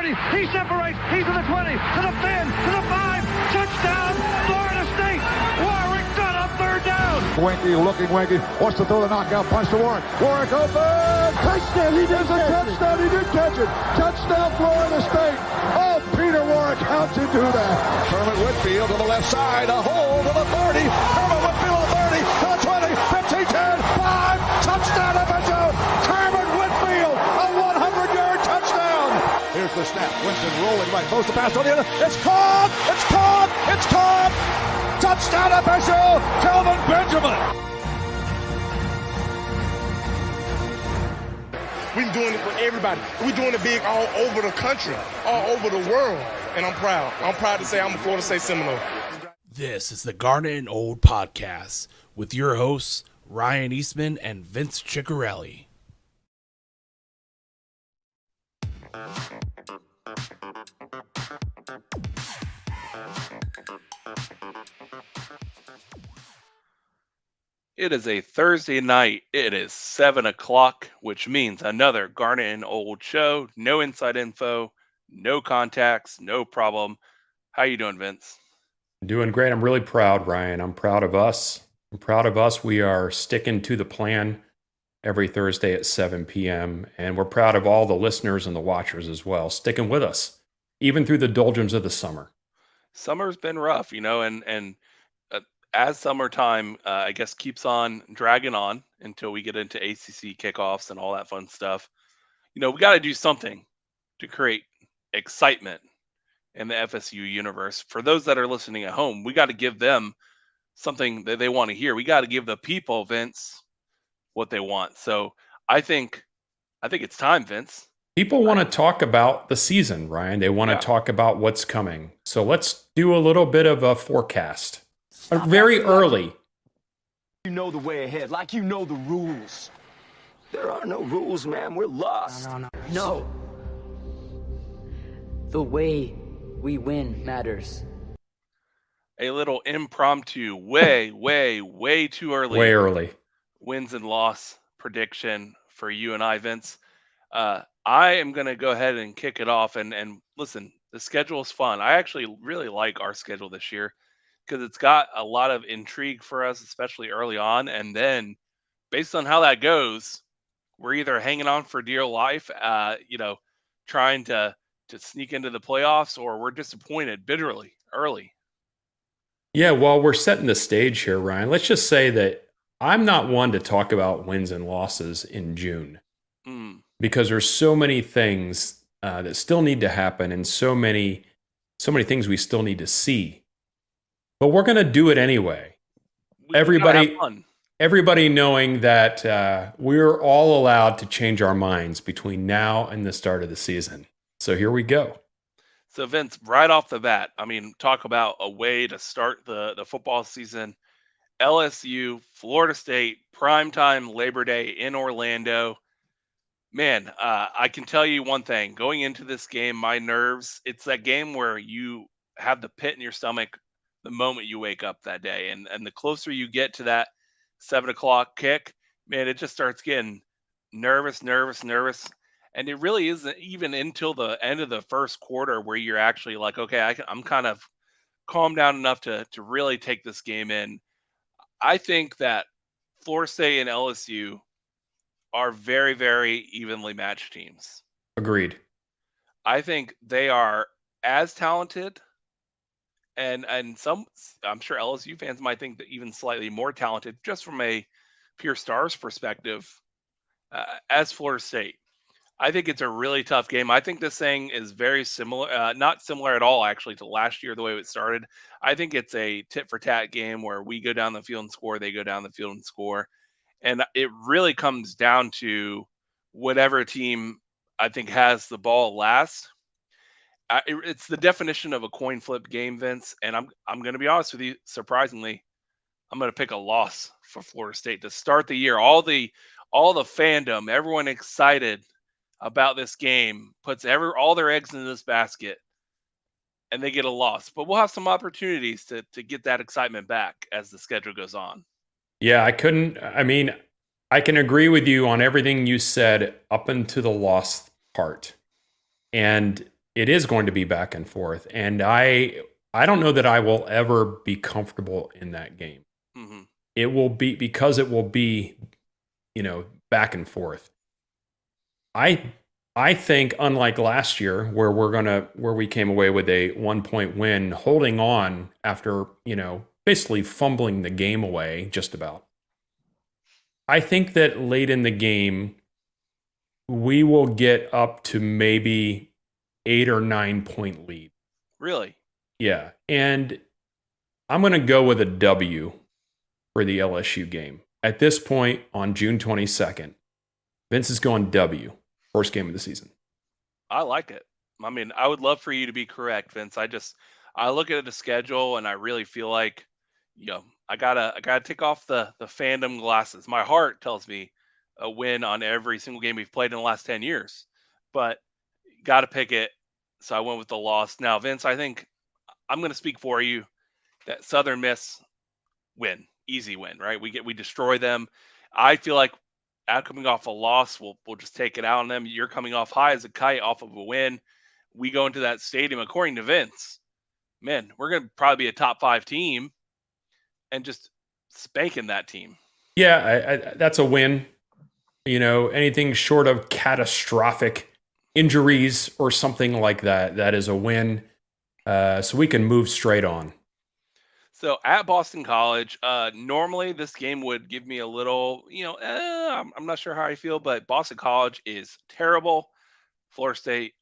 He separates. He's to the 20, to the 10, to the 5. Touchdown, Florida State. Warwick got up third down. Winky looking Winky. Wants to throw the knockout punch to Warwick. Warwick open. Touchdown. He does a touchdown. He did catch it. Touchdown, Florida State. Oh, Peter Warwick, how'd you do that? Kermit Whitfield to the left side. A hole to the 30. Kermit Whitfield to the 30. To the 20. 15, 10, 5. Touchdown, FSU. Kermit Whitfield. A 100-yard touchdown. Here's the snap. Winston rolling right. Throws the pass on the other. It's caught! It's caught! It's caught! Touchdown FSU! Kelvin Benjamin! We're doing it for everybody. We're doing it big all over the country, all over the world. And I'm proud. I'm proud to say I'm a Florida State Seminole. This is the Garnet and Old Podcast with your hosts, Ryan Eastman and Vince Ciccarelli. It is a Thursday night. It is 7 o'clock, which means another Garnet and Old Show. No inside info, no contacts, no problem. How you doing, Vince? Doing great. I'm really proud, Ryan. I'm proud of us. We are sticking to the plan every Thursday at 7 p.m. And we're proud of all the listeners and the watchers as well, sticking with us, even through the doldrums of the summer. Summer's been rough, and as summertime, I guess, keeps on dragging on until we get into ACC kickoffs and all that fun stuff. We got to do something to create excitement in the FSU universe. For those that are listening at home, we got to give them something that they want to hear. We got to give the people, Vince, what they want. So I think it's time, Vince. People want to talk about the season, Ryan. They want to talk about what's coming. So let's do a little bit of a forecast. Very early. You know the way ahead, like you know the rules. There are no rules, man. We're lost. No. The way we win matters. A little impromptu, way too early. Way early. Wins and loss prediction for you and I, Vince. I am going to go ahead and kick it off. And listen, the schedule is fun. I actually really like our schedule this year, because it's got a lot of intrigue for us, especially early on. And then based on how that goes, we're either hanging on for dear life, trying to sneak into the playoffs, or we're disappointed bitterly early. Yeah, well, we're setting the stage here, Ryan. Let's just say that I'm not one to talk about wins and losses in June because there's so many things that still need to happen and so many things we still need to see. But we're going to do it anyway. Everybody knowing that we're all allowed to change our minds between now and the start of the season. So here we go. So Vince, right off the bat, talk about a way to start the football season. LSU, Florida State, primetime Labor Day in Orlando. Man, I can tell you one thing. Going into this game, my nerves, it's that game where you have the pit in your stomach the moment you wake up that day. And the closer you get to that 7 o'clock kick, man, it just starts getting nervous. And it really isn't even until the end of the first quarter where you're actually like, okay, I'm kind of calmed down enough to really take this game in. I think that Florida State and LSU are very, very evenly matched teams. Agreed. I think they are as talented, and some, I'm sure LSU fans might think that even slightly more talented, just from a pure stars perspective, as Florida State. I think it's a really tough game. I think this thing is very similar, not similar at all, actually, to last year, the way it started. I think it's a tit-for-tat game where we go down the field and score, they go down the field and score. And it really comes down to whatever team I think has the ball last. It's the definition of a coin flip game, Vince. And I'm going to be honest with you, surprisingly, I'm going to pick a loss for Florida State to start the year. All the fandom, everyone excited about this game, puts all their eggs in this basket, and they get a loss. But we'll have some opportunities to get that excitement back as the schedule goes on. Yeah, I can agree with you on everything you said up into the loss part. And it is going to be back and forth. And I don't know that I will ever be comfortable in that game. Mm-hmm. It will be, because it will be, back and forth. I think, unlike last year, where we came away with a 1-point win, holding on after, basically fumbling the game away just about. I think that late in the game, we will get up to maybe 8 or 9 point lead. Really? Yeah. And I'm going to go with a W for the LSU game. At this point, on June 22nd, Vince is going W. First game of the season. I like it. I mean, I would love for you to be correct, Vince. I look at the schedule and I really feel like, I gotta take off the fandom glasses. My heart tells me a win on every single game we've played in the last 10 years, but got to pick it. So I went with the loss. Now, Vince, I think I'm going to speak for you that Southern Miss win, easy win, right? We destroy them. I feel like coming off a loss, we'll just take it out on them. You're coming off high as a kite off of a win. We go into that stadium, according to Vince, man, we're going to probably be a top 5 team and just spanking that team. Yeah, that's a win. Anything short of catastrophic injuries or something like that, that is a win. So we can move straight on. So at Boston College, normally this game would give me a little, I'm not sure how I feel, but Boston College is terrible. Florida State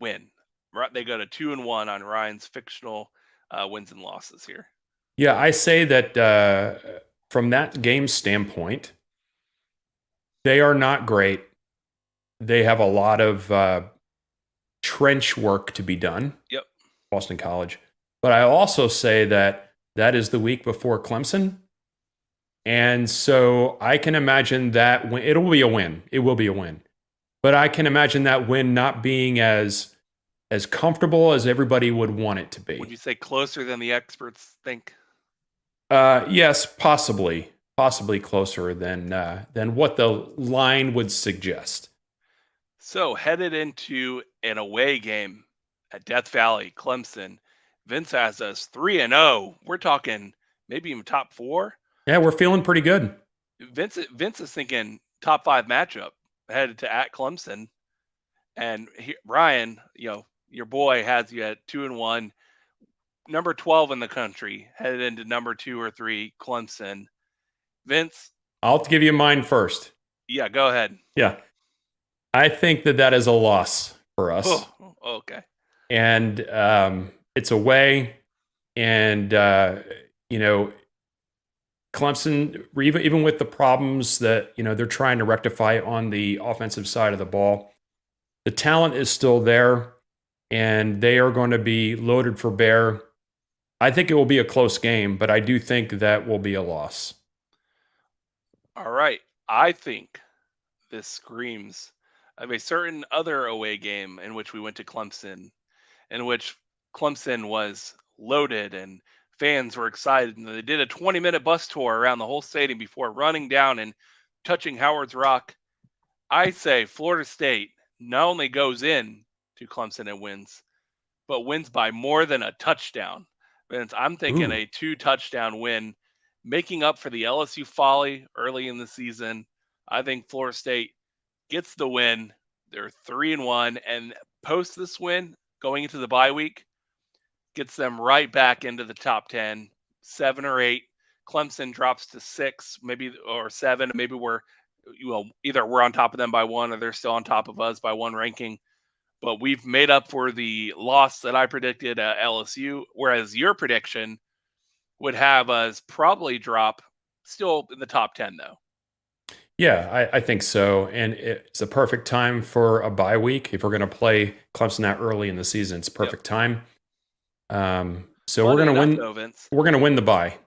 win. Right, they go to 2-1 on Ryan's fictional wins and losses here. Yeah, I say that from that game standpoint, they are not great. They have a lot of trench work to be done. Yep. Boston College. But I also say that is the week before Clemson. And so I can imagine that it will be a win. It will be a win. But I can imagine that win not being as comfortable as everybody would want it to be. Would you say closer than the experts think? Yes, possibly closer than what the line would suggest. So headed into an away game at Death Valley, Clemson, Vince has us 3-0. We're talking maybe even top 4. Yeah, we're feeling pretty good. Vince is thinking top 5 matchup headed to at Clemson, and Ryan, your boy has you at 2-1, number 12 in the country, headed into number 2 or 3 Clemson. Vince, I'll give you mine first. Yeah, go ahead. Yeah, I think that is a loss for us. Oh, okay. And it's away, and Clemson, even with the problems that they're trying to rectify on the offensive side of the ball, the talent is still there, and they are going to be loaded for bear. I think it will be a close game, but I do think that will be a loss. All right. I think this screams of a certain other away game in which we went to Clemson, in which Clemson was loaded and fans were excited. And they did a 20-minute bus tour around the whole stadium before running down and touching Howard's Rock. I say Florida State not only goes in to Clemson and wins, but wins by more than a touchdown. Vince, I'm thinking a 2-touchdown win, making up for the LSU folly early in the season. I think Florida State gets the win. They're 3-1, and post this win, going into the bye week, gets them right back into the top 10, 7 or 8. Clemson drops to 6, maybe, or 7. Maybe either we're on top of them by 1 or they're still on top of us by 1 ranking. But we've made up for the loss that I predicted at LSU, whereas your prediction would have us probably drop still in the top 10, though. Yeah, I think so. And it's a perfect time for a bye week. If we're going to play Clemson that early in the season, it's a perfect time. So we're going to win. Though, Vince, we're going to win the bye.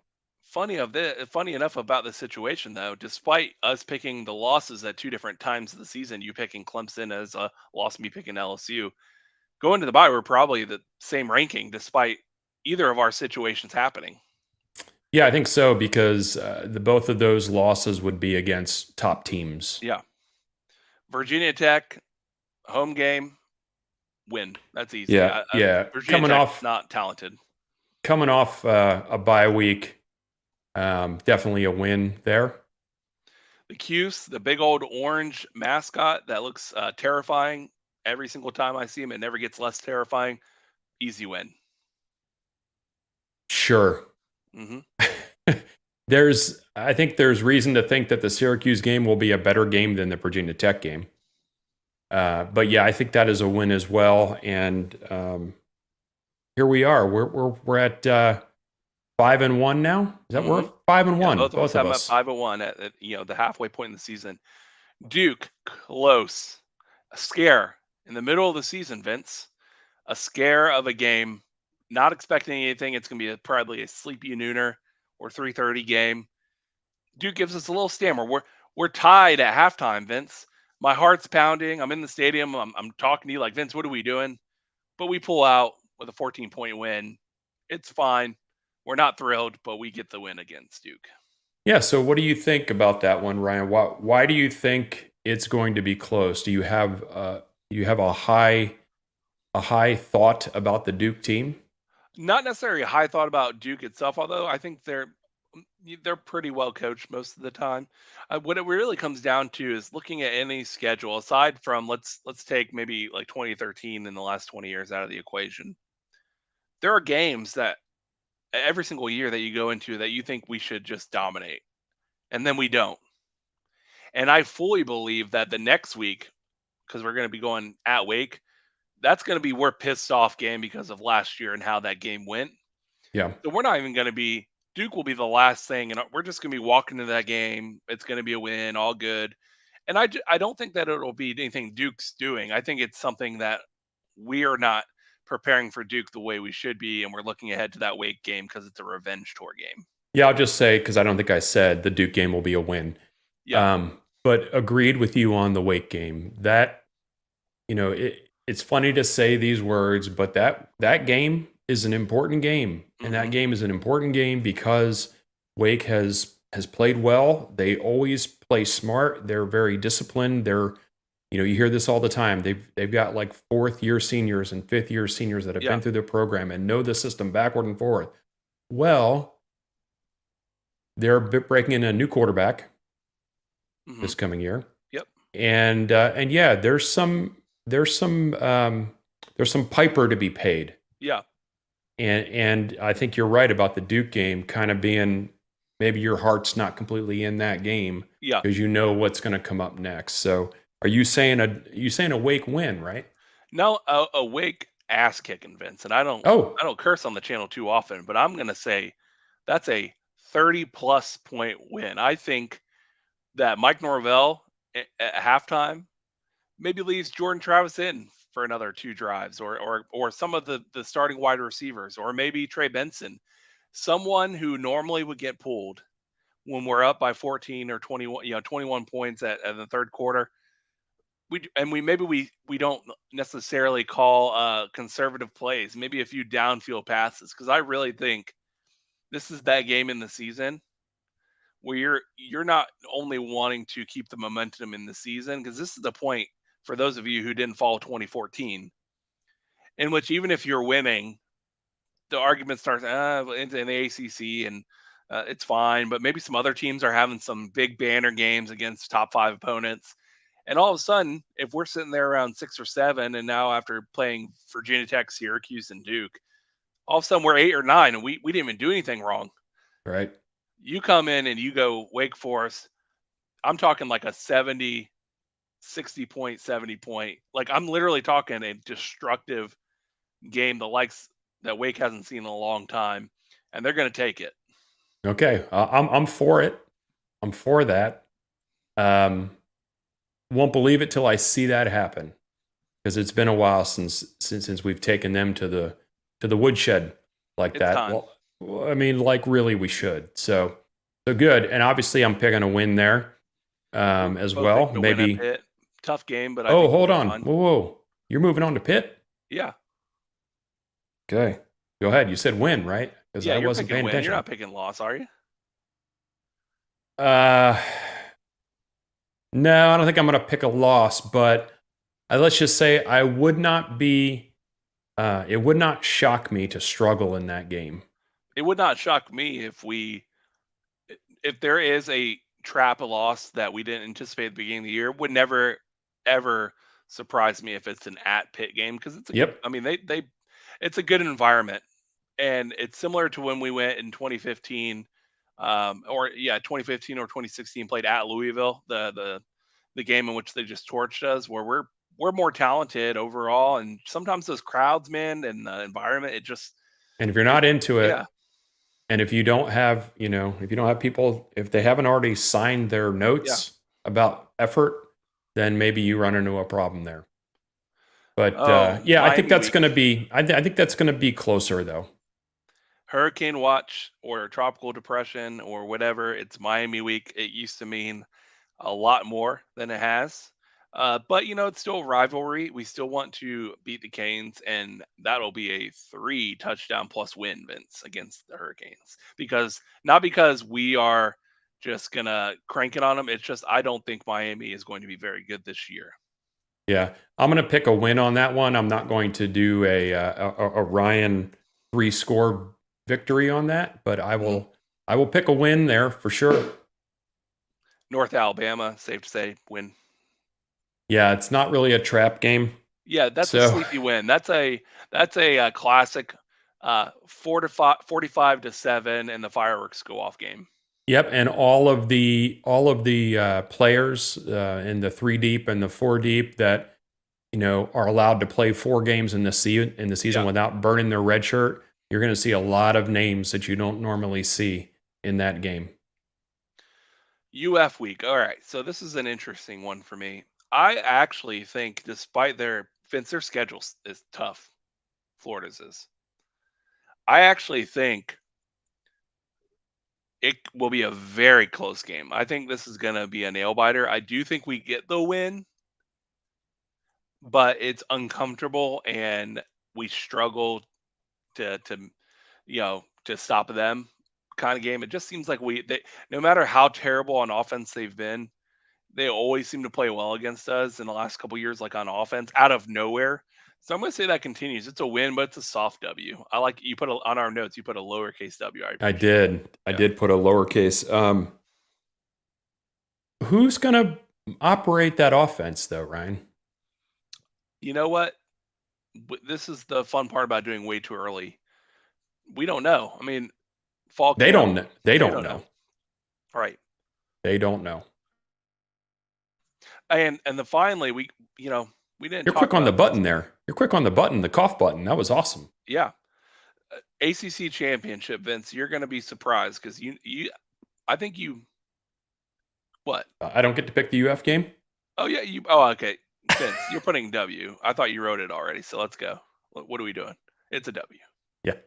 Funny enough about this situation, though, despite us picking the losses at 2 different times of the season, you picking Clemson as a loss, me picking LSU, going to the bye, we're probably the same ranking despite either of our situations happening. Yeah, I think so, because both of those losses would be against top teams. Yeah. Virginia Tech, home game, win. That's easy. Yeah, yeah. Virginia Tech's not talented. Coming off a bye week, definitely a win there. The Cuse, the big old orange mascot that looks terrifying every single time I see him. It never gets less terrifying. Easy win. Sure. Mm-hmm. I think there's reason to think that the Syracuse game will be a better game than the Virginia Tech game. But yeah, I think that is a win as well. And here we are. We're at 5-1 now. Is that we're 5-1? Both of us have 5-1 at the halfway point in the season. Duke close, a scare in the middle of the season. Vince, a scare of a game. Not expecting anything. It's going to be probably a sleepy nooner or 3:30 game. Duke gives us a little stammer. We're tied at halftime, Vince. My heart's pounding. I'm in the stadium. I'm talking to you like, Vince, what are we doing? But we pull out with a 14-point win. It's fine. We're not thrilled, but we get the win against Duke. Yeah, so what do you think about that one, Ryan? Why do you think it's going to be close? Do you have a high thought about the Duke team? Not necessarily a high thought about Duke itself, although I think they're pretty well coached most of the time. What it really comes down to is looking at any schedule aside from let's take maybe like 2013 in the last 20 years out of the equation. There are games that every single year that you go into that you think we should just dominate, and then we don't. And I fully believe that the next week, because we're going to be going at Wake, that's going to be we're pissed off game because of last year and how that game went. Yeah. So we're not even going to be Duke will be the last thing, and we're just going to be walking into that game. It's going to be a win, all good. And I don't think that it'll be anything Duke's doing. I think it's something that we are not preparing for Duke the way we should be, and we're looking ahead to that Wake game because it's a revenge tour game. Yeah, I'll just say, because I don't think I said the Duke game will be a win. Yeah. But agreed with you on the Wake game. That, it's funny to say these words, but that game is an important game. And that game is an important game because Wake has played well. They always play smart. They're very disciplined. They're, you hear this all the time. They've got like 4th-year seniors and 5th-year seniors that have been through the program and know the system backward and forward. Well, they're breaking in a new quarterback this coming year. Yep. And yeah, there's some piper to be paid. Yeah. And I think you're right about the Duke game kind of being maybe your heart's not completely in that game. Yeah. Because you know what's going to come up next. So are you saying a Wake win, right? No, a Wake ass kicking, Vince. And I don't curse on the channel too often, but I'm going to say that's a 30+ point win. I think that Mike Norvell at halftime maybe leaves Jordan Travis in for another 2 drives, or some of the starting wide receivers, or maybe Trey Benson, someone who normally would get pulled when we're up by 14 or 21, 21 points at the third quarter. We don't necessarily call conservative plays, maybe a few downfield passes, because I really think this is that game in the season where you're not only wanting to keep the momentum in the season, because this is the point for those of you who didn't follow 2014, in which even if you're winning, the argument starts in the ACC and it's fine, but maybe some other teams are having some big banner games against top 5 opponents. And all of a sudden, if we're sitting there around 6 or 7, and now after playing Virginia Tech, Syracuse, and Duke, all of a sudden we're 8 or 9, and we didn't even do anything wrong. Right. You come in and you go Wake Forest. I'm talking like a 70 point, 70 point. Like, I'm literally talking a destructive game, the likes that Wake hasn't seen in a long time, and they're going to take it. Okay. I'm for it. I'm for that. Won't believe it till I see that happen, because it's been a while since we've taken them to the woodshed like that. Time. Well, I mean, like, really, we should. So good. And obviously, I'm picking a win there as well. Maybe tough game, but hold on. Whoa! You're moving on to Pitt? Yeah. Okay. Go ahead. You said win, right? Because I wasn't paying attention. You're not picking loss, are you? No, I don't think I'm going to pick a loss, but let's just say I would not be. It would not shock me to struggle in that game. It would not shock me if there is a trap loss that we didn't anticipate at the beginning of the year. Would never ever surprise me if it's an at Pitt game, because it's a Yep. I mean they it's a good environment, and it's similar to when we went in 2015, 2015 or 2016, played at Louisville, the game in which they just torched us, where we're more talented overall, and sometimes those crowds, man, and the environment, it just And if you're not into it, yeah. and if you don't have, if you don't have people, if they haven't already signed their notes about effort, then maybe you run into a problem there. But I think that's going to be. I think that's going to be closer though. Hurricane watch or tropical depression or whatever. It's Miami week. It used to mean a lot more than it has. But it's still a rivalry. We still want to beat the Canes, and that'll be a 3 touchdown plus win, Vince, against the Hurricanes. Not because we are just gonna crank it on them. It's just I don't think Miami is going to be very good this year. Yeah, I'm going to pick a win on that one. I'm not going to do a Ryan 3-score victory on that, but I will pick a win there for sure. North Alabama, safe to say, win. Yeah, it's not really a trap game. Yeah, that's a sleepy win. That's a classic 45-7 and the fireworks go off game. Yep, and all of the players in the 3 deep and the 4 deep that are allowed to play 4 games in the season without burning their red shirt. You're going to see a lot of names that you don't normally see in that game. UF week. All right, so this is an interesting one for me. I actually think, despite their schedule is tough, Florida's is. I actually think it will be a very close game. I think this is going to be a nail biter. I do think we get the win, but it's uncomfortable and we struggle to stop them kind of game. It just seems like no matter how terrible on offense they've been, they always seem to play well against us in the last couple of years, like on offense, out of nowhere. So I'm going to say that continues. It's a win, but it's a soft W. I like you on our notes. You put a lowercase W. I did. I did put a lowercase. Who's going to operate that offense, though, Ryan? You know what? This is the fun part about doing way too early. We don't know. I mean, fall. They don't know. They don't know. All right. They don't know. And finally, we didn't. You're quick on the button there. You're quick on the button, the cough button. That was awesome. Yeah. ACC championship, Vince. You're going to be surprised because I think you. What? I don't get to pick the UF game? Oh, yeah. Okay. Vince, you're putting W. I thought you wrote it already, so let's go. What are we doing? It's a W. Yeah.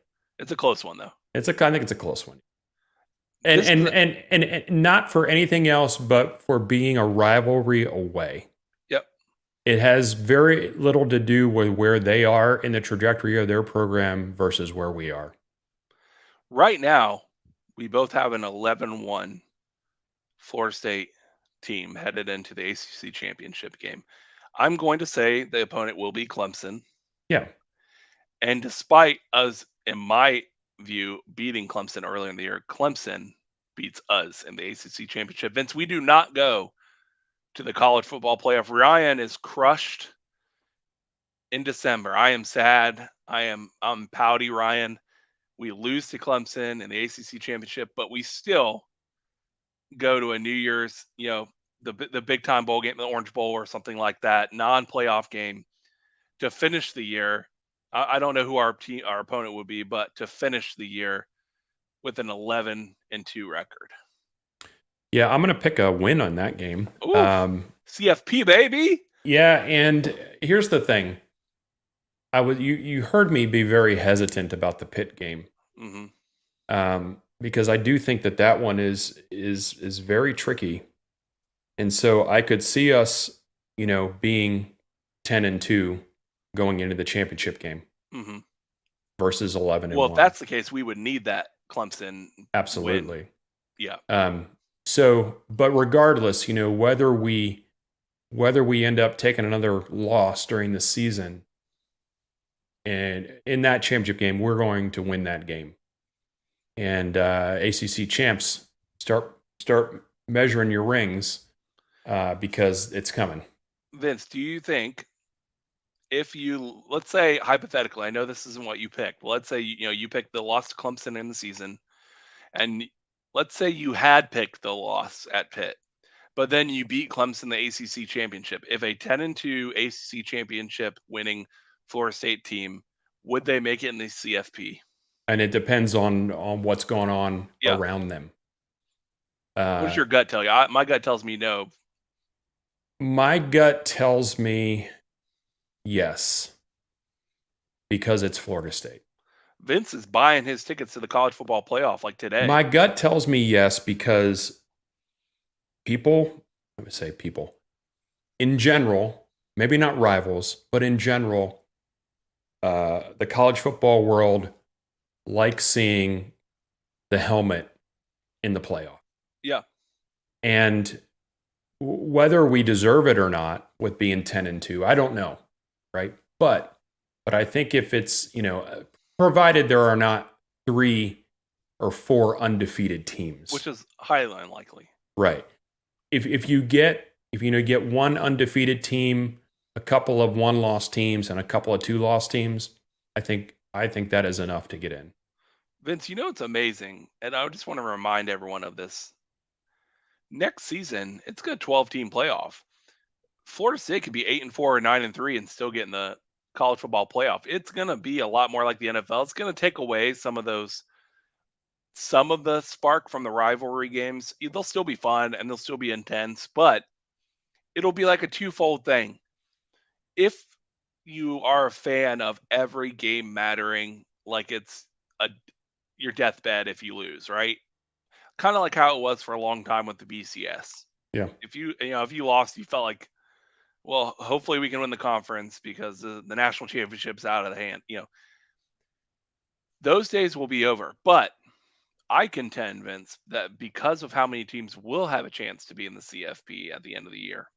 It's a close one, though. I think it's a close one. And not for anything else, but for being a rivalry away. Yep. It has very little to do with where they are in the trajectory of their program versus where we are. Right now, we both have an 11-1 Florida State team headed into the ACC championship game. I'm going to say the opponent will be Clemson. Yeah. And despite us, in my view, beating Clemson earlier in the year, Clemson beats us in the ACC championship. Vince, we do not go to the college football playoff. Ryan is crushed in December. I am sad. I'm pouty, Ryan. We lose to Clemson in the ACC championship, but we still go to a New Year's, the big time bowl game, the Orange Bowl or something like that, non-playoff game to finish the year. I don't know who our opponent would be, but to finish the year with an 11-2 record. Yeah, I'm going to pick a win on that game. CFP, baby. Yeah, and here's the thing. You heard me be very hesitant about the Pitt game. Mm-hmm. Because I do think that one is very tricky. And so I could see us, being 10-2 going into the championship game versus 11-1. Well, if that's the case, we would need that Clemson absolutely win. Yeah. But regardless, whether we whether we end up taking another loss during the season, and in that championship game, we're going to win that game. And ACC champs, start measuring your rings because it's coming. Vince, do you think let's say hypothetically, I know this isn't what you picked, but let's say you picked the loss to Clemson in the season, and let's say you had picked the loss at Pitt, but then you beat Clemson in the ACC championship. If a 10-2 ACC championship winning Florida State team, would they make it in the CFP? And it depends on what's going on around them. What does your gut tell you? My gut tells me no. My gut tells me yes, because it's Florida State. Vince is buying his tickets to the college football playoff like today. My gut tells me yes, because people, in general, maybe not rivals, but in general, the college football world likes seeing the helmet in the playoff. Yeah. And whether we deserve it or not with being 10-2, I don't know, right? But I think if it's, provided there are not 3 or 4 undefeated teams, which is highly unlikely. Right. If you get one undefeated team, a couple of 1-loss teams, and a couple of 2-loss teams, I think that is enough to get in. Vince, it's amazing, and I just want to remind everyone of this. Next season, it's a 12-team playoff. Florida State could be 8-4 or 9-3 and still get in the college football playoff. It's going to be a lot more like the NFL. It's going to take away some of the spark from the rivalry games. They'll still be fun and they'll still be intense, but it'll be like a twofold thing. If you are a fan of every game mattering, like it's your deathbed if you lose, right? Kind of like how it was for a long time with the BCS. Yeah. If you lost, you felt like, well, hopefully we can win the conference because the national championship's out of the hand. Those days will be over. But I contend, Vince, that because of how many teams will have a chance to be in the CFP at the end of the year,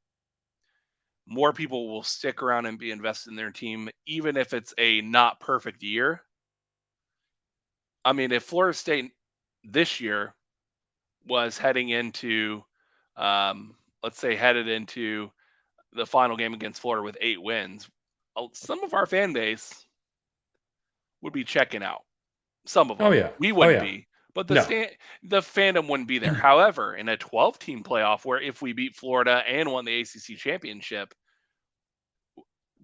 more people will stick around and be invested in their team, even if it's a not perfect year. I mean, if Florida State this year was heading into, headed into the final game against Florida with 8 wins, some of our fan base would be checking out. Some of them. Oh yeah. We wouldn't be. But the fandom wouldn't be there. However, in a 12-team playoff, where if we beat Florida and won the ACC championship,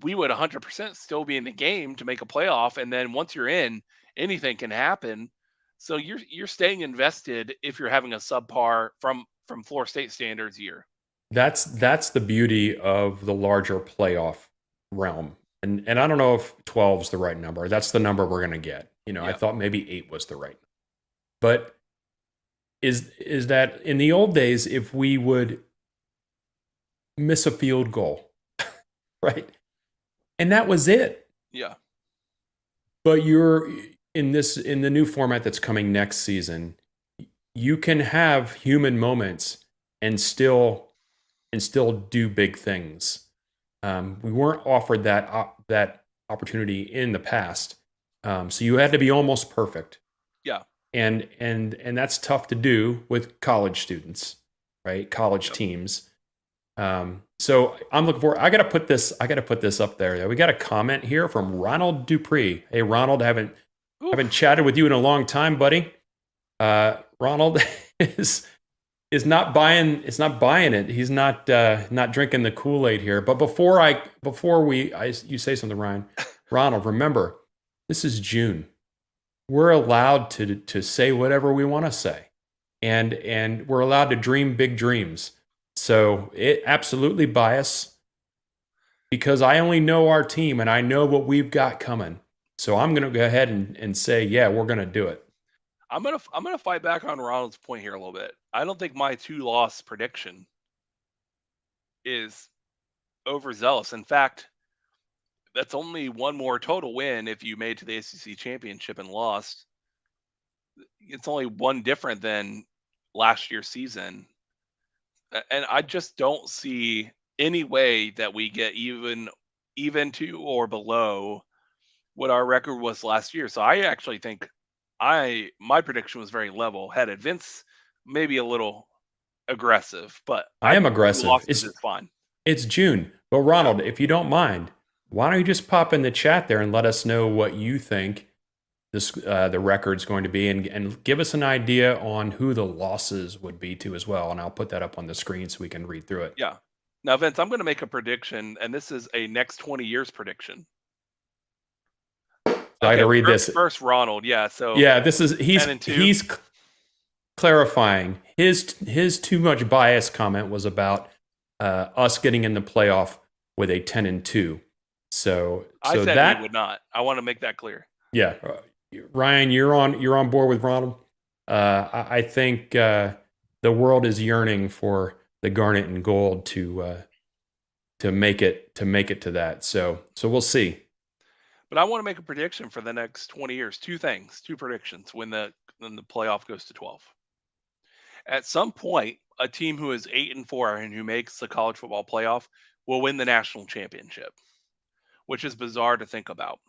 we would 100% still be in the game to make a playoff. And then once you're in, anything can happen. So you're staying invested if you're having a subpar from Florida State standards year. That's the beauty of the larger playoff realm. And I don't know if 12 is the right number. That's the number we're going to get. I thought maybe 8 was the right. But is that in the old days, if we would miss a field goal, right? And that was it. Yeah. But you're in the new format that's coming next season, you can have human moments and still do big things. We weren't offered that opportunity in the past. So you had to be almost perfect. Yeah. And that's tough to do with college students, right? College teams. So I'm looking forward. I got to put this up there. We got a comment here from Ronald Dupree. Hey, Ronald, I haven't chatted with you in a long time, buddy. Ronald is not buying it. He's not drinking the Kool-Aid here. But before you say something, Ryan, Ronald, remember, this is June. We're allowed to say whatever we want to say, and we're allowed to dream big dreams. So it absolutely bias, because I only know our team and I know what we've got coming. So I'm going to go ahead and say, yeah, we're going to do it. I'm gonna fight back on Ronald's point here a little bit. I don't think my 2-loss prediction is overzealous. In fact, that's only one more total win if you made to the ACC championship and lost. It's only one different than last year's season. And I just don't see any way that we get even to or below what our record was last year. So I actually think my prediction was very level headed. Vince maybe a little aggressive, but I I am think 2 aggressive. losses is fine. It's June. But Ronald, if you don't mind, why don't you just pop in the chat there and let us know what you think the record's going to be, and give us an idea on who the losses would be to as well. And I'll put that up on the screen so we can read through it. Yeah. Now, Vince, I'm going to make a prediction, and this is a next 20 years prediction. So I had to read this first. Ronald, yeah. So yeah, he's clarifying his too much bias comment was about us getting in the playoff with a 10-2. So I said that we would not. I want to make that clear. Yeah, Ryan, you're on board with Ronald. I think the world is yearning for the Garnet and Gold to make it to that. So we'll see. But I want to make a prediction for the next 20 years. Two predictions when the playoff goes to 12. At some point, a team who is 8-4 and who makes the college football playoff will win the national championship, which is bizarre to think about.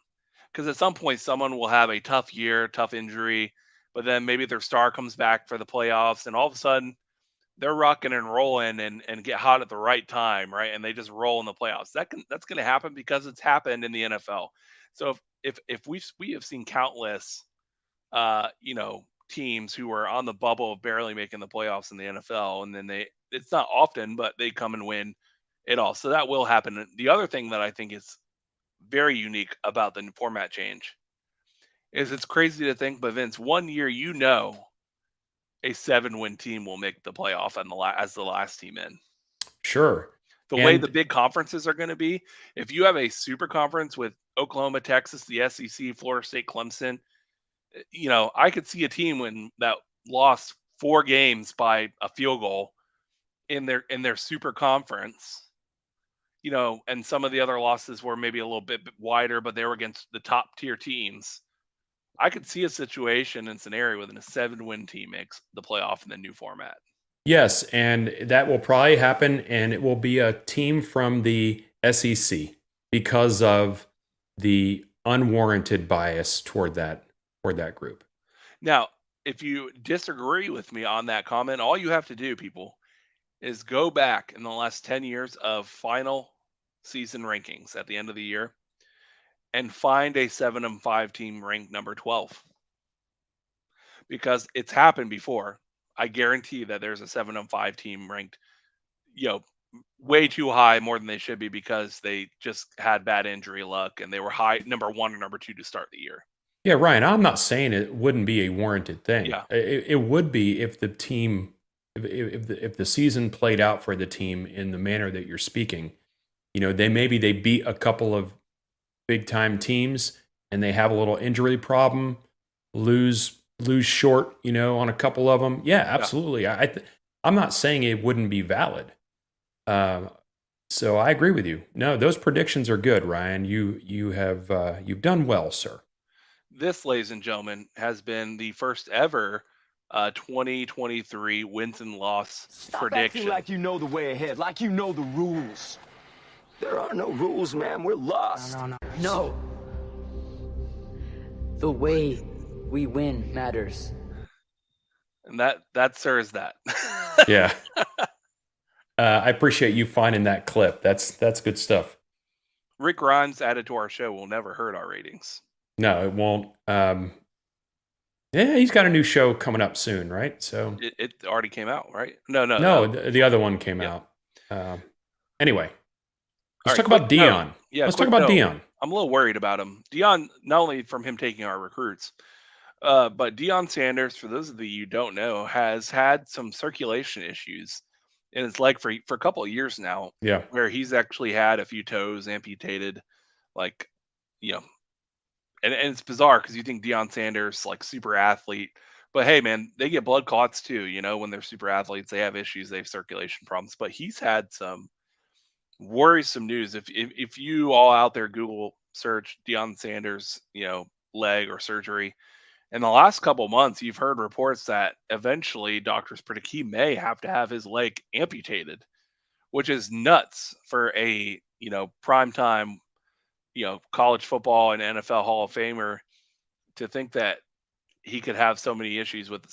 Because at some point, someone will have a tough year, tough injury, but then maybe their star comes back for the playoffs, and all of a sudden, they're rocking and rolling and get hot at the right time, right? And they just roll in the playoffs. That's going to happen because it's happened in the NFL. So if we have seen countless, teams who are on the bubble of barely making the playoffs in the NFL, and then it's not often, but they come and win it all. So that will happen. The other thing that I think is very unique about the format change is it's crazy to think, but Vince, 1 year, a 7-win team will make the playoff as the last team in. Sure. The way the big conferences are going to be, if you have a super conference with Oklahoma, Texas, the SEC, Florida State, Clemson, I could see a team that lost 4 games by a field goal in their super conference. And some of the other losses were maybe a little bit wider, but they were against the top tier teams. I could see a situation and scenario within a 7-win team makes the playoff in the new format. Yes, and that will probably happen, and it will be a team from the SEC because of the unwarranted bias toward that group. Now, if you disagree with me on that comment, all you have to do, people, is go back in the last 10 years of final season rankings at the end of the year and find a 7-5 team ranked number 12. Because it's happened before. I guarantee that there's a 7-5 team ranked, way too high, more than they should be, because they just had bad injury luck and they were high number 1 or number 2 to start the year. Yeah, Ryan, I'm not saying it wouldn't be a warranted thing. Yeah. It would be if the team, if the season played out for the team in the manner that you're speaking. They beat a couple of big time teams and they have a little injury problem, lose short, on a couple of them. Yeah, absolutely. Yeah. I'm not saying it wouldn't be valid. So I agree with you. No, those predictions are good, Ryan. You've done well, sir. This, ladies and gentlemen, has been the first ever 2023 wins and loss prediction. Acting like you know the way ahead, like you know the rules. There are no rules, man. We're lost. No. The way we win matters. And that serves that. Yeah. I appreciate you finding that clip. That's good stuff. Rick Grimes added to our show will never hurt our ratings. No, it won't. Yeah, he's got a new show coming up soon, right? So it already came out, right? No. The other one came out. Anyway, let's talk about Dion. Let's talk about Dion. I'm a little worried about him. Dion, not only from him taking our recruits, but Deion Sanders, for those of you who don't know, has had some circulation issues in his leg for a couple of years now. Yeah, where he's actually had a few toes amputated, and it's bizarre because you think Deion Sanders, like, super athlete, but hey, man, they get blood clots too. When they're super athletes, they have issues, they have circulation problems. But he's had some worrisome news. If you all out there Google search Deion Sanders, leg or surgery, in the last couple months, you've heard reports that eventually doctors predict he may have to have his leg amputated, which is nuts for a, primetime, college football and NFL Hall of Famer to think that he could have so many issues with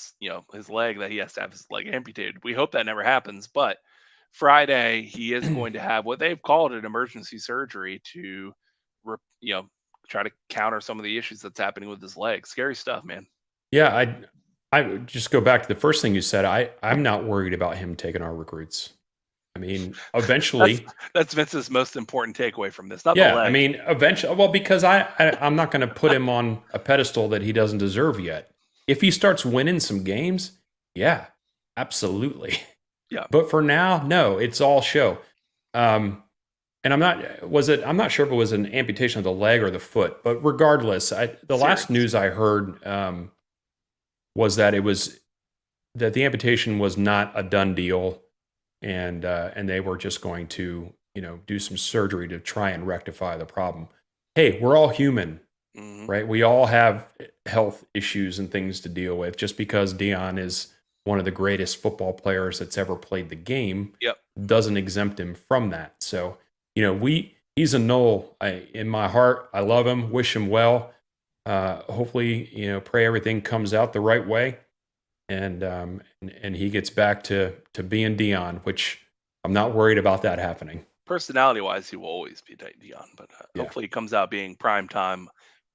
his leg that he has to have his leg amputated. We hope that never happens, but Friday he is going to have what they've called an emergency surgery to, re- you know, try to counter some of the issues that's happening with his leg. Scary stuff, man. Yeah, I would just go back to the first thing you said. I'm not worried about him taking our recruits. I mean, eventually, that's Vince's most important takeaway from this. Not the yeah. leg. I mean, eventually, well, because I'm not going to put him on a pedestal that he doesn't deserve yet. If he starts winning some games, yeah, absolutely. Yeah. But for now, no, it's all show. And I'm not sure if it was an amputation of the leg or the foot, but regardless, the last news I heard was that the amputation was not a done deal, and they were just going to do some surgery to try and rectify the problem. Hey, we're all human, right? We all have health issues and things to deal with. Just because Dion is one of the greatest football players that's ever played the game, doesn't exempt him from that. So, he's a Knoll. In my heart, I love him, wish him well. Hopefully, pray everything comes out the right way, and he gets back to being Dion, which I'm not worried about that happening. Personality-wise, he will always be Dion, but hopefully he comes out being prime time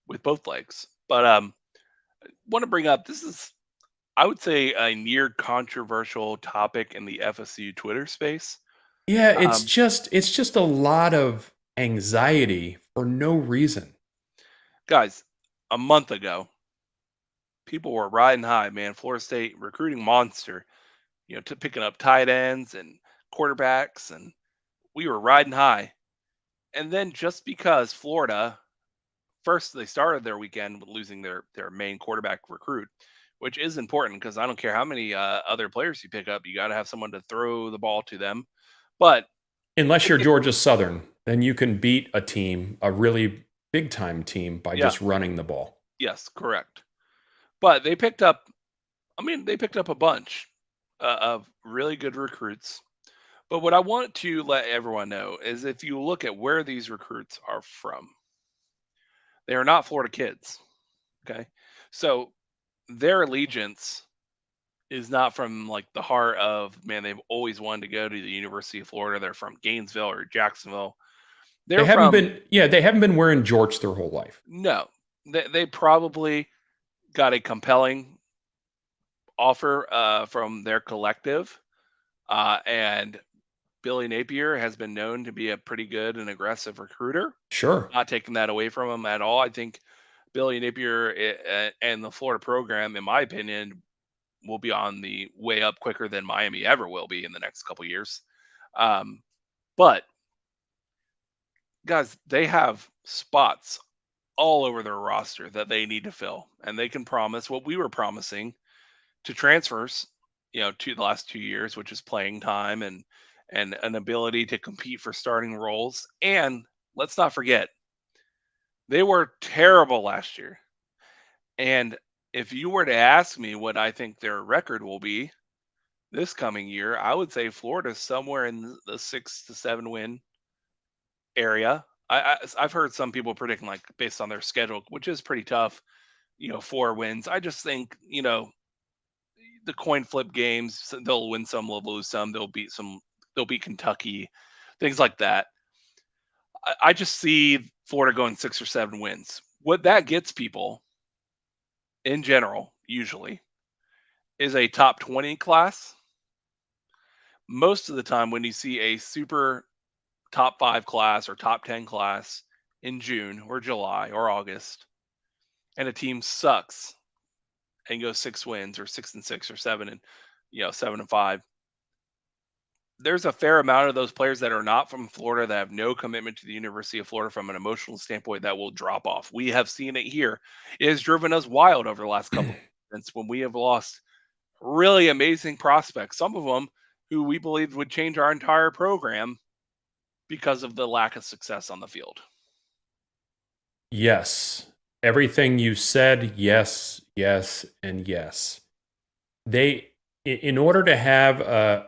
with both legs. But want to bring up, this is, I would say, a near controversial topic in the FSU Twitter space. Yeah, it's just a lot of anxiety for no reason. Guys, a month ago, people were riding high, man. Florida State recruiting monster, to picking up tight ends and quarterbacks, and we were riding high. And then just because Florida, first they started their weekend with losing their main quarterback recruit, which is important because I don't care how many other players you pick up, you got to have someone to throw the ball to them. But unless you're Georgia Southern, then you can beat a team, a really big time team, by just running the ball. Yes, correct. But they picked up a bunch of really good recruits. But what I want to let everyone know is if you look at where these recruits are from, they are not Florida kids. Okay. So their allegiance is not from like the heart of, man, they've always wanted to go to the University of Florida. They're from Gainesville or Jacksonville. They haven't been wearing jorts their whole life. No, they probably got a compelling offer from their collective, and Billy Napier has been known to be a pretty good and aggressive recruiter. Sure, not taking that away from him at all. I think Billy Napier and the Florida program, in my opinion, will be on the way up quicker than Miami ever will be in the next couple years. But guys, they have spots all over their roster that they need to fill, and they can promise what we were promising to transfers, to the last 2 years, which is playing time and an ability to compete for starting roles. And let's not forget, they were terrible last year. And if you were to ask me what I think their record will be this coming year, I would say Florida's somewhere in the 6 to 7 win area. I've heard some people predicting, like, based on their schedule, which is pretty tough, 4 wins. I just think, the coin flip games, they'll win some, they'll lose some, they'll beat Kentucky, things like that. I just see Florida going 6 or 7 wins. What that gets people in general, usually, is a top 20 class. Most of the time when you see a super top 5 class or top 10 class in June or July or August, and a team sucks and goes 6 wins or 6-6 or 7 and 7-5, there's a fair amount of those players that are not from Florida that have no commitment to the University of Florida from an emotional standpoint that will drop off. We have seen it here. It has driven us wild over the last couple of months when we have lost really amazing prospects, some of them who we believed would change our entire program because of the lack of success on the field. Yes. Everything you said, yes, yes, and yes. In order to have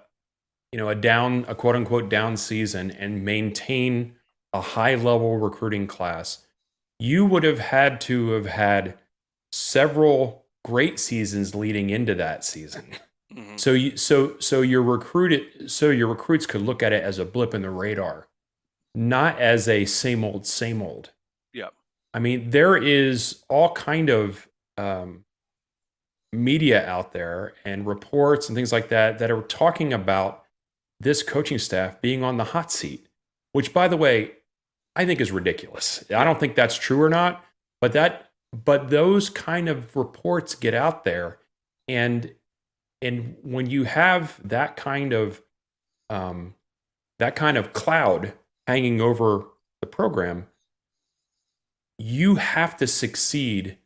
a quote unquote down season and maintain a high level recruiting class, you would have had to have had several great seasons leading into that season. Mm-hmm. So your recruits could look at it as a blip in the radar, not as a same old. Yeah. I mean, there is all kind of media out there and reports and things like that are talking about this coaching staff being on the hot seat, which, by the way, I think is ridiculous. I don't think that's true or not, but those kind of reports get out there, and when you have that kind of cloud hanging over the program, you have to succeed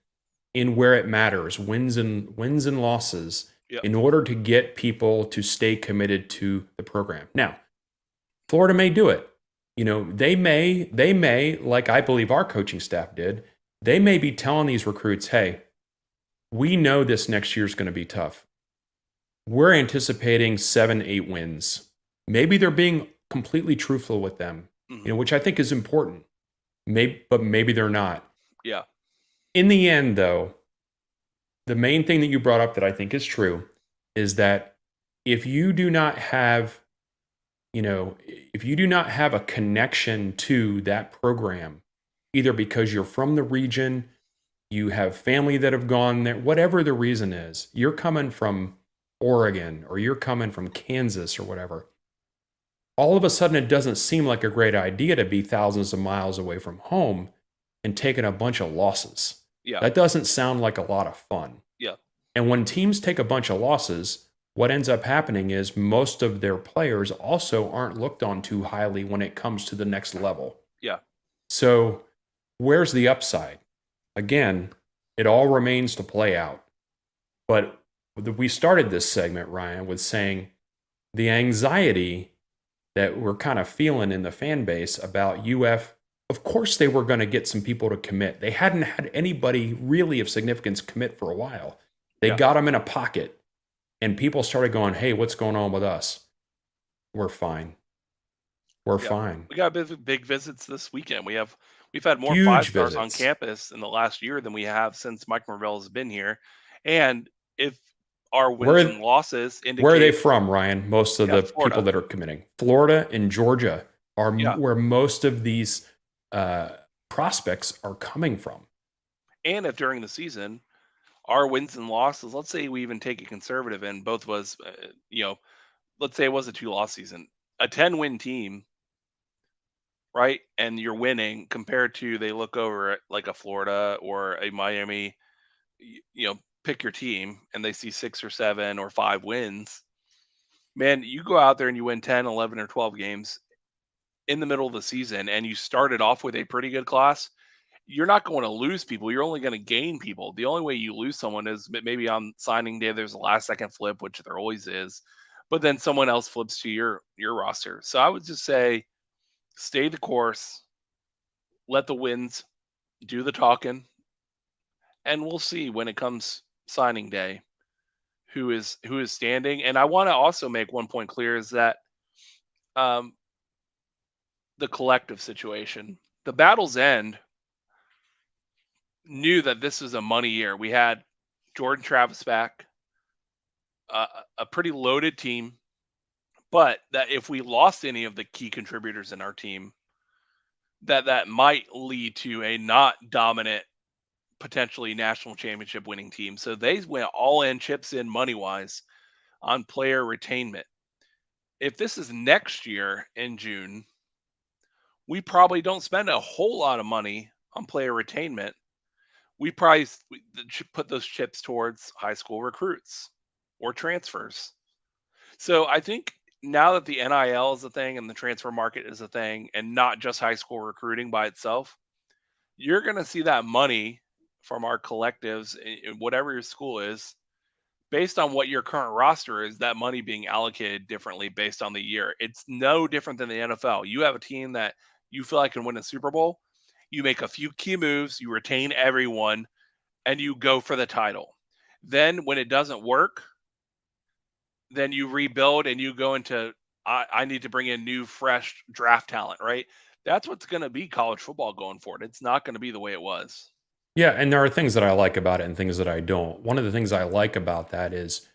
in where it matters, wins and losses, in order to get people to stay committed to the program. Now, Florida may do it. They may, like I believe our coaching staff did, they may be telling these recruits, hey, we know this next year is going to be tough. We're anticipating 7-8 wins. Maybe they're being completely truthful with them, which I think is important. But maybe they're not. Yeah. In the end, though, the main thing that you brought up that I think is true is that if you do not have a connection to that program, either because you're from the region, you have family that have gone there, whatever the reason is, you're coming from Oregon or you're coming from Kansas or whatever, all of a sudden it doesn't seem like a great idea to be thousands of miles away from home and taking a bunch of losses. Yeah. That doesn't sound like a lot of fun. Yeah. And when teams take a bunch of losses, what ends up happening is most of their players also aren't looked on too highly when it comes to the next level. Yeah. So where's the upside? Again, it all remains to play out. But we started this segment, Ryan, with saying the anxiety that we're kind of feeling in the fan base about UF. Of course they were going to get some people to commit. They hadn't had anybody really of significance commit for a while. They got them in a pocket. And people started going, hey, what's going on with us? We're fine. We're fine. We got big visits this weekend. We've had more Huge 5-stars on visits. campus in the last year than we have since Mike Norvell has been here. And if our wins and losses indicate... Where are they from, Ryan? Most of the Florida. people that are committing. Florida and Georgia are where most of these prospects are coming from. And if during the season, our wins and losses, let's say we even take a conservative and both of us, let's say it was a 2-loss season, a 10-win team, right? And you're winning compared to they look over at like a Florida or a Miami, pick your team, and they see 6 or 7 or 5 wins. Man, you go out there and you win 10, 11, or 12 games in the middle of the season, and you started off with a pretty good class. You're not going to lose people. You're only going to gain people. The only way you lose someone is maybe on signing day, there's a last second flip, which there always is, but then someone else flips to your roster. So I would just say, stay the course, let the wins do the talking, and we'll see when it comes signing day who is standing. And I want to also make one point clear is that the collective situation, the Battle's End, knew that this was a money year. We had Jordan Travis back, a pretty loaded team, but that if we lost any of the key contributors in our team, that might lead to a not dominant, potentially national championship winning team. So they went all in, chips in money wise on player retainment. If this is next year in June, we probably don't spend a whole lot of money on player retainment. We probably put those chips towards high school recruits or transfers. So I think now that the NIL is a thing and the transfer market is a thing and not just high school recruiting by itself, you're going to see that money from our collectives, whatever your school is, based on what your current roster is, that money being allocated differently based on the year. It's no different than the NFL. You have a team that you feel like can win a Super Bowl. You make a few key moves, you retain everyone, and you go for the title. Then when it doesn't work, then you rebuild and you go into I need to bring in new, fresh draft talent, right? That's what's going to be college football going forward. It's not going to be the way it was. Yeah, and there are things that I like about it and things that I don't. One of the things I like about that is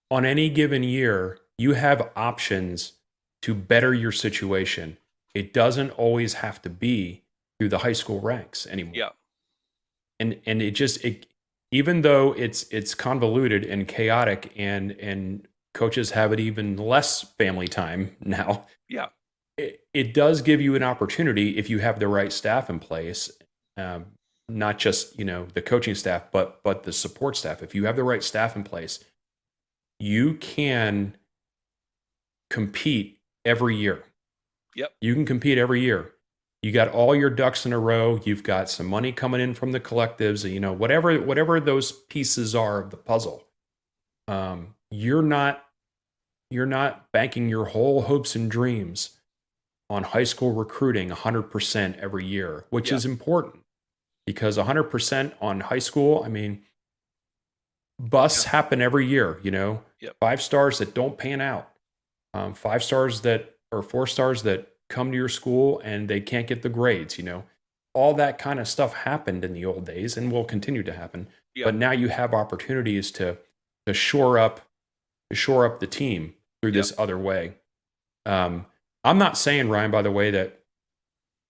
on any given year, you have options to better your situation. It doesn't always have to be through the high school ranks anymore. Yeah. And even though it's convoluted and chaotic and coaches have it even less family time now. Yeah. It does give you an opportunity if you have the right staff in place. Not just, the coaching staff, but the support staff. If you have the right staff in place, you can compete every year. Yep. You can compete every year. You got all your ducks in a row. You've got some money coming in from the collectives, whatever those pieces are of the puzzle. You're not banking your whole hopes and dreams on high school recruiting 100% every year, which is important. Because 100% on high school, busts happen every year, Yep. 5 stars that don't pan out, 5 stars or 4 stars that come to your school and they can't get the grades, all that kind of stuff happened in the old days and will continue to happen. Yep. But now you have opportunities to shore up the team through this other way. I'm not saying, Ryan, by the way, that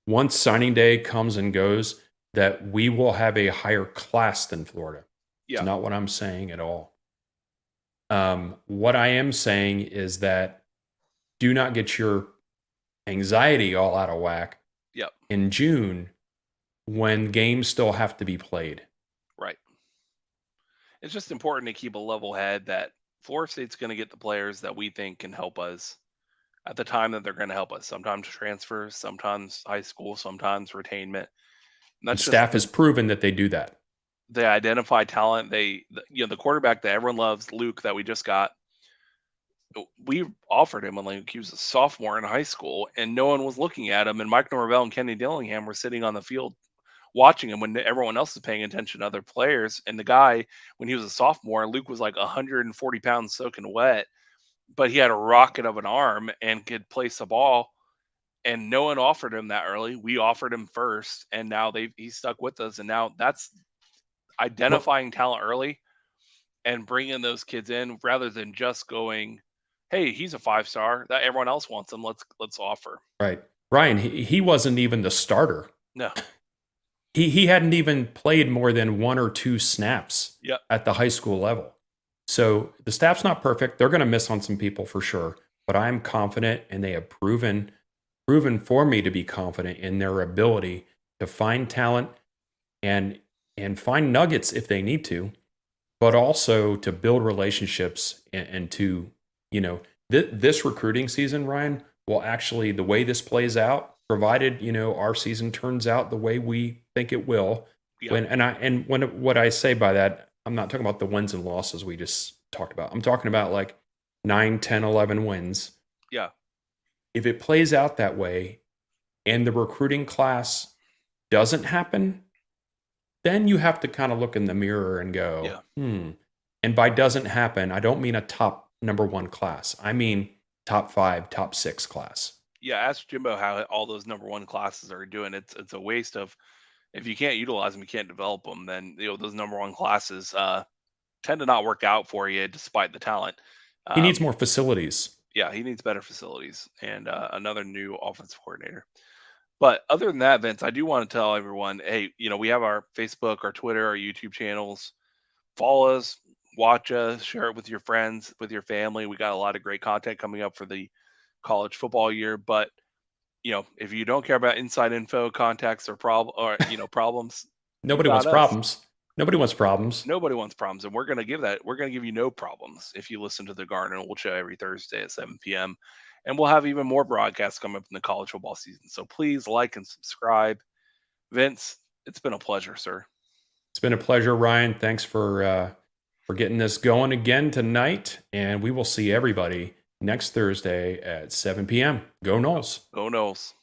once signing day comes and goes, that we will have a higher class than Florida. Yeah. It's not what I'm saying at all. What I am saying is that do not get your anxiety all out of whack in June when games still have to be played. Right. It's just important to keep a level head that Florida State's going to get the players that we think can help us at the time that they're going to help us. Sometimes transfers, sometimes high school, sometimes retainment. The staff has proven that they do that. They identify talent. The quarterback that everyone loves, Luke, that we just got. We offered him when he was a sophomore in high school, and no one was looking at him. And Mike Norvell and Kenny Dillingham were sitting on the field watching him when everyone else was paying attention to other players. And the guy, when he was a sophomore, Luke was like 140 pounds soaking wet, but he had a rocket of an arm and could place the ball. And no one offered him that early. We offered him first, and now he's stuck with us. And now that's identifying talent early and bringing those kids in rather than just going, "Hey, he's a 5-star that everyone else wants him. Let's offer." Right, Ryan. He wasn't even the starter. No, he hadn't even played more than 1 or 2 snaps at the high school level. So the staff's not perfect. They're going to miss on some people for sure, but I'm confident, and they have proven for me to be confident in their ability to find talent and find nuggets if they need to, but also to build relationships and to, this recruiting season, Ryan, will actually, the way this plays out, provided, our season turns out the way we think it will. Yeah. What I say by that, I'm not talking about the wins and losses we just talked about. I'm talking about like 9, 10, 11 wins. Yeah. If it plays out that way and the recruiting class doesn't happen, then you have to kind of look in the mirror and go, And by doesn't happen, I don't mean a top number 1 class. I mean top 5, top 6 class. Yeah, ask Jimbo how all those number 1 classes are doing. It's a waste of, if you can't utilize them, you can't develop them, then those number 1 classes tend to not work out for you despite the talent. He needs more facilities. Yeah, he needs better facilities and another new offensive coordinator. But other than that, Vince, I do want to tell everyone, hey, we have our Facebook, our Twitter, our YouTube channels. Follow us, watch us, share it with your friends, with your family. We got a lot of great content coming up for the college football year. But if you don't care about inside info, contacts, or problems, Nobody wants problems. Nobody wants problems. Nobody wants problems, and we're going to give that. We're going to give you no problems if you listen to the Garnet and Old Show every Thursday at 7 p.m. And we'll have even more broadcasts coming up in the college football season. So please like and subscribe. Vince, it's been a pleasure, sir. It's been a pleasure, Ryan. Thanks for getting this going again tonight, and we will see everybody next Thursday at 7 p.m. Go Noles. Go Noles.